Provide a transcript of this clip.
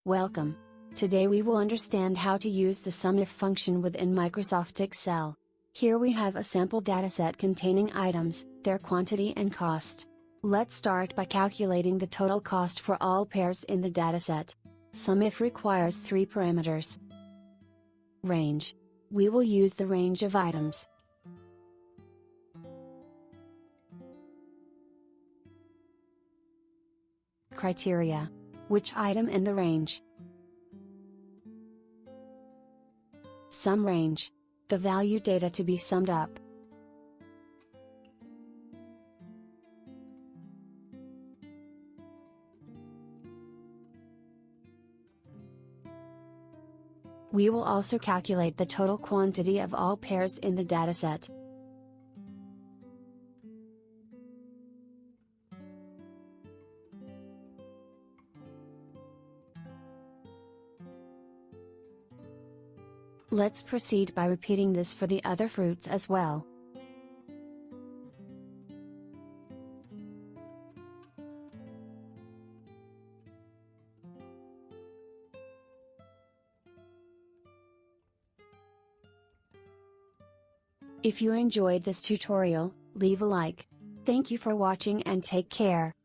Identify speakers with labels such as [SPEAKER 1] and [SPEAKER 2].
[SPEAKER 1] Welcome. Today we will understand how to use the SUMIF function within Microsoft Excel. Here we have a sample dataset containing items, their quantity and cost. Let's start by calculating the total cost for all pairs in the dataset. SUMIF requires 3 parameters. Range. We will use the range of items. Criteria. Which item in the range? Sum range. The value data to be summed up. We will also calculate the total quantity of all pairs in the dataset. Let's proceed by repeating this for the other fruits as well. If you enjoyed this tutorial, leave a like. Thank you for watching and take care.